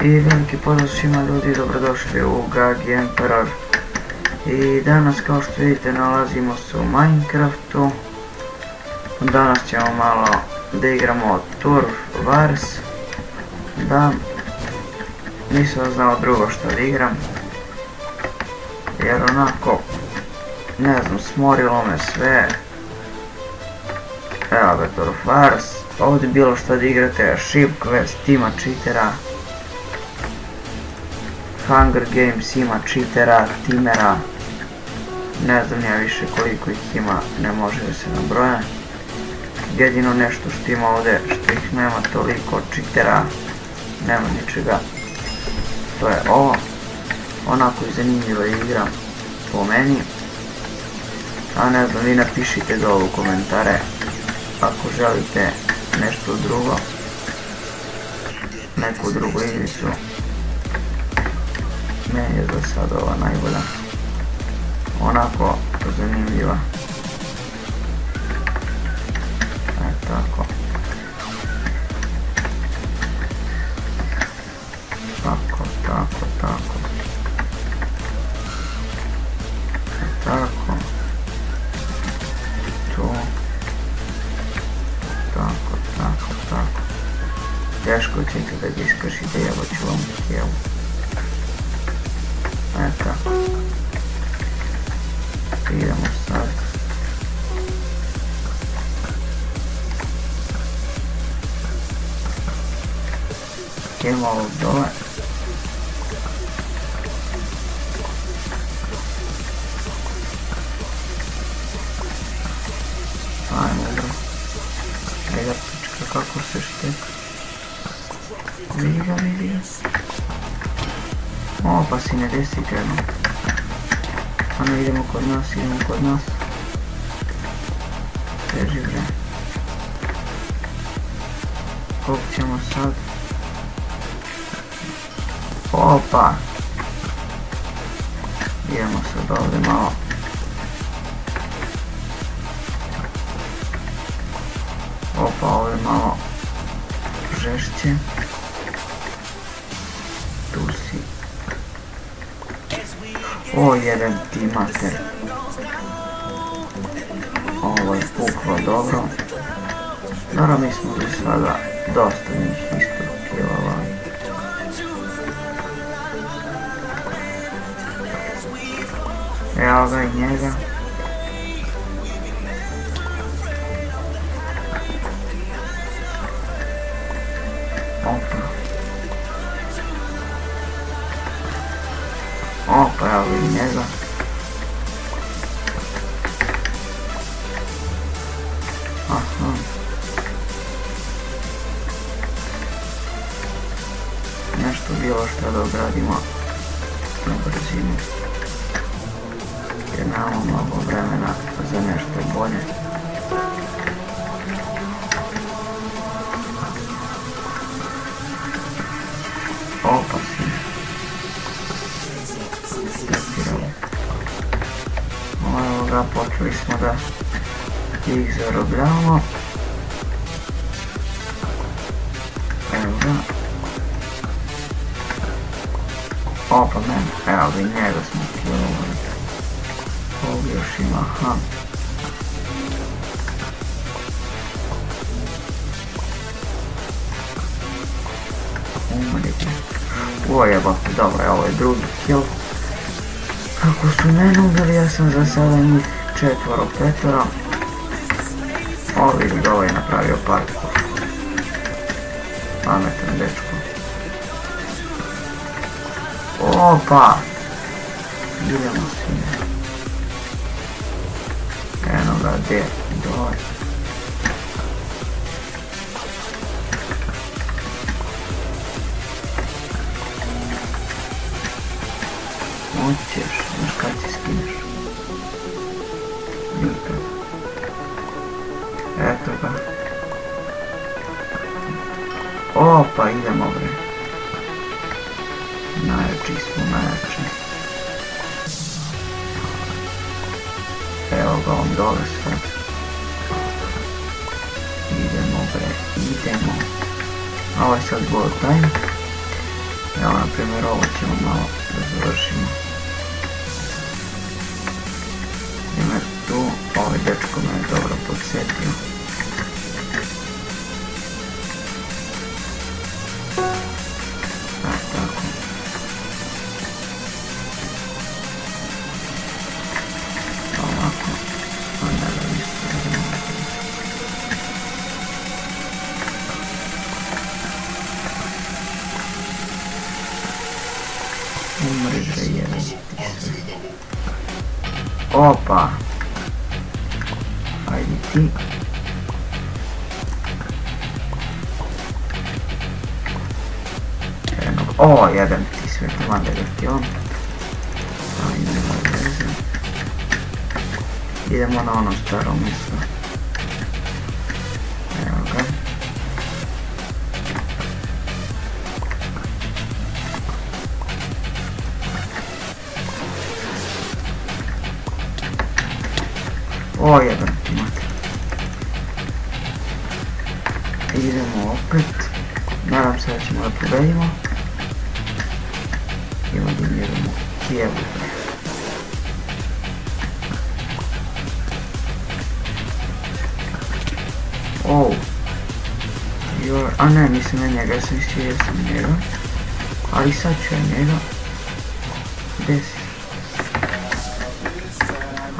I veliki pozdrav svima ljudi, dobrodošli u GAG Emperor. I danas kao što vidite nalazimo se u Minecraftu. Danas ćemo malo da igramo Turf Wars. Da, nisam znao drugo što da igram. Jer onako, ne znam, smorilo me sve. Evo ga Turf Wars. Ovdje bilo što da igrate, Ship Quest, ima cheatera. Hunger Games ima cheatera, timera. Ne znam ja više koliko ih ima, ne može da se nabroja. Jedino nešto što ima ovdje, što ih nema toliko cheatera, nema ničega. To je ovo. Onako i zanimljiva igra po meni. A ne znam, vi napišite dole u komentare ako želite nešto drugo, neku drugu igricu. Meni je za sad ova najbolja, onako zanimljiva. Tako. Tako. Tu. Tako. Teško ćete da ga iskršite, evo ću vam evo. Tako. Idemo sad. Idemo ovdje dole. Ajmo bro. Ega pička kako se šteka. Vidi ga. O, pa si ne desi jedno. Ano, idemo kod nas. Teži bre. Koliko ćemo sad? Opa! Idemo sad ovdje malo. Opa, ovdje malo žešće. Tu si. O, jedan ti mater. Ovo je puklo dobro. Dobro, mi smo do sada dosta njih isto killovali. Evo ga i njega. Opa, evo ga i njega. Aha. Nešto bilo što da odradimo na brzinu. Jer nemamo mnogo vremena za nešto bolje. Opa si. Evo ga, počeli smo da ih zarobljavamo. Evo ga. Opa men, evo ga i njega smo killovali. Ovdje još ima, aha. Umrite. O jebate, dobro, ovo je drugi kill. Kako su mene ubili, ja sam za sada njih 4-5. O, vidi ga, ovaj je napravio parkour. Pametan dečko. Opa! Idemo svi. Eno ga, gdje? Doj. Hoćeš, znaš kad si skineš. Nikad. Eto ga. Opa, idemo bre. Najjači smo, najjači. Evo ga on dole sad. Idemo bre, idemo. Ovo je sad goal time. Evo, na primjer, ovo ćemo malo da završimo. Primjer tu, ovaj dečko me je dobro podsjetio. Tako. Ovako. Onda da isto. Umri da jedan ti sve. Opa! Ajde ti. O, jedan ti sve, taman da ga ti on. Ajde, nema veze. Idemo na ono staro mjesto. Evo ga. O, jedan ti mate. Idemo opet. Nadam se da ćemo da pobedimo. I onda idemo Kijevu. O. A ne, mislim na njega, sam mislio da sam njega. Ali sad ću ja njega. Gdje si?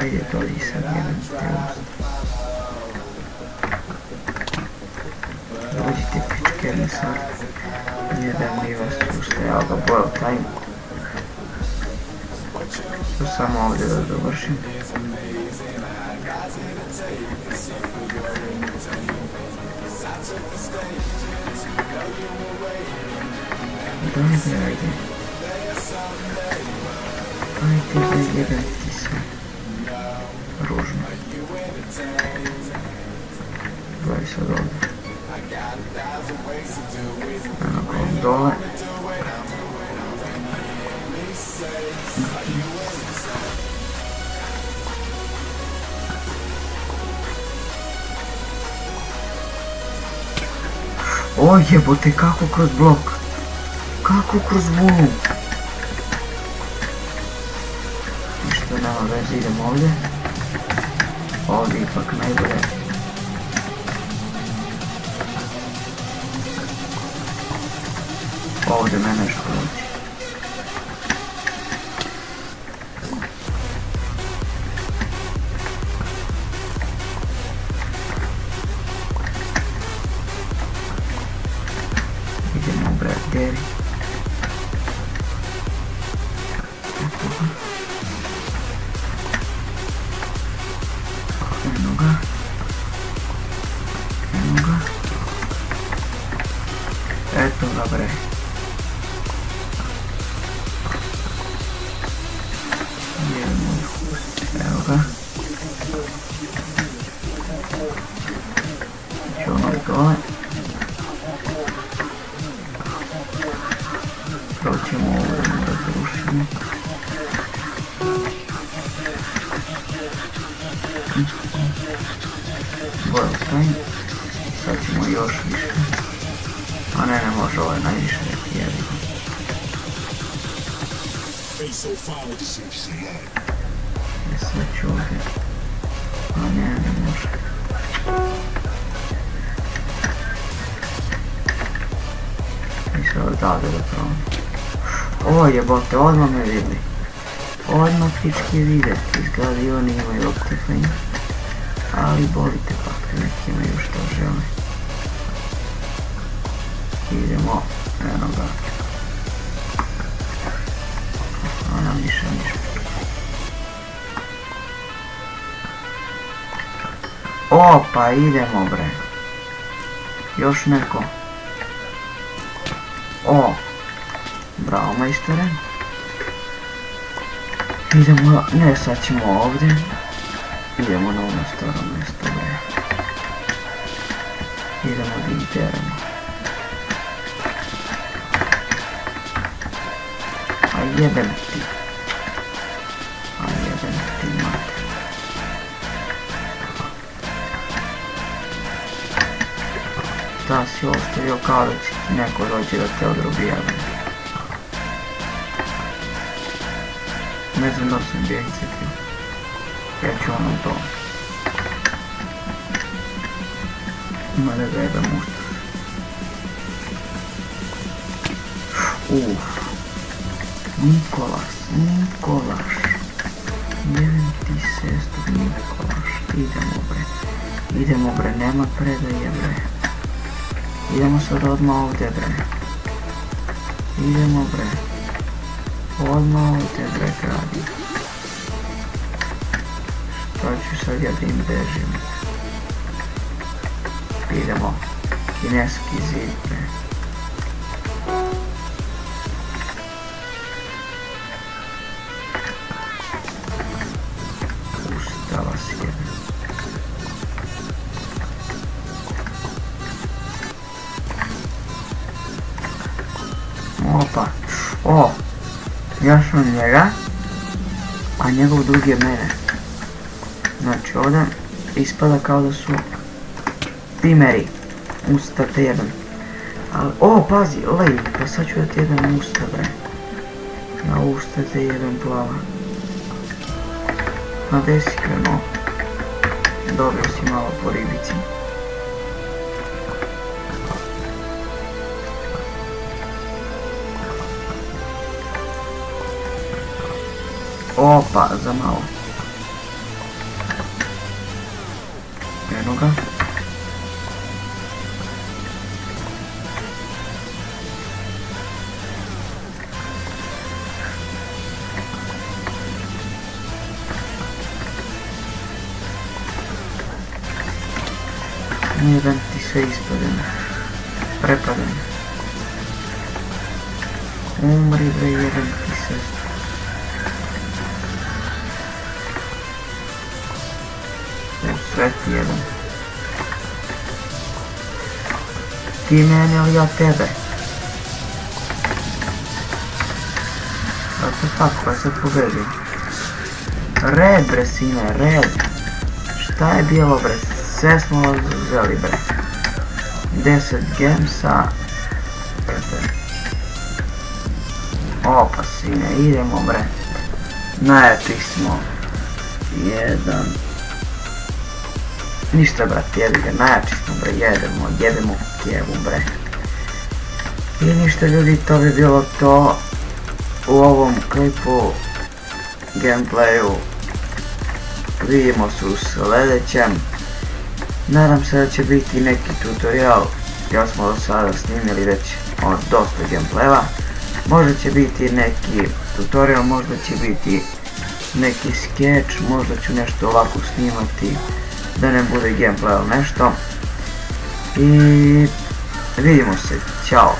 Ajde, dođi sad jedan teost. Dođite pičke sad. Jedan mi vas ustajao ga boil time. To samo ovdje da dovršim. Dajde, ajde. Ajde da jedan ti sve. Ružno. Gledaj sad ovdje. Eno ko dole. O jebote, kako kroz blok? Kako kroz volu? Ništa nema veze, idemo ovdje. Ovdje ipak najbolje. Ovdje me nešto doći. Idemo u Bradbury. Eno ga. Eno ga. Eto ga bre. Evo ga. Ću ono dole. Proćemo ovo da zrušimo. Boil time. Sad ćemo još više. A ne može, ovo je najviše jedno. Sad ću ovdje. A ne može. I sad odavde da probam. O jebote, odmah me vidi. Odmah pički vidjeti, izgleda i oni imaju optifajn. Ali bolite pak, neki imaju što žele. Idemo, eno ga. Ona ništa. Opa, idemo bre. Još neko. O. Bravo majstore. Idemo, ne sad ćemo ovdje. Idemo na ono staro mjesto bre. Idemo da ih deremo. A jebem ti. A jebem ti mate. Da si ostavio kao da će ti neko dođe da te odrubija. Ne znam da li sam bio cepio. Ja ću ono to. Ima da ga jebem usta. Nikolaš. Jebem ti sestru Nikolaš. Idemo bre, nema predaje bre. Idemo sad odmah ovdje bre. Odmah ovdje bre gradi. Šta ću sad ja da im bežim? Idemo. Kineski zid bre. Ustava si jedan. Opa. O! Ja sam njega, a njegov drugi je mene. Znači ovdje ispada kao da su timeri. Usta te jedan. Ali, o, pazi, lej, pa sad ću da ti jedan usta, bre. Na usta te jedan plava. A gdje si krenuo? Dobio si malo po ribici. Opa, za malo. Eno ga. Jedan ti sve ispaden. Prepaden. Umri bre, jedan ti sve. Sve ti jedan. Ti mene ili ja tebe? What the fuck, pa sad pobedim. Red bre sine, red. Šta je bilo bre? Sve smo uzeli bre. 10 gemsa. Opa sine, idemo bre. Najjači smo. Jedan. Ništa brate, jebi ga, najjači smo bre, jedemo kjevu bre. I ništa ljudi, to bi bilo to u ovom klipu, gameplayu. Vidimo se u sljedećem. Nadam se da će biti neki tutorial, ja smo do sada snimili već dosta gameplaya. Možda će biti neki tutorial, možda će biti neki sketch, možda ću nešto ovako snimati da ne bude gameplay ili nešto. I vidimo se, ćao.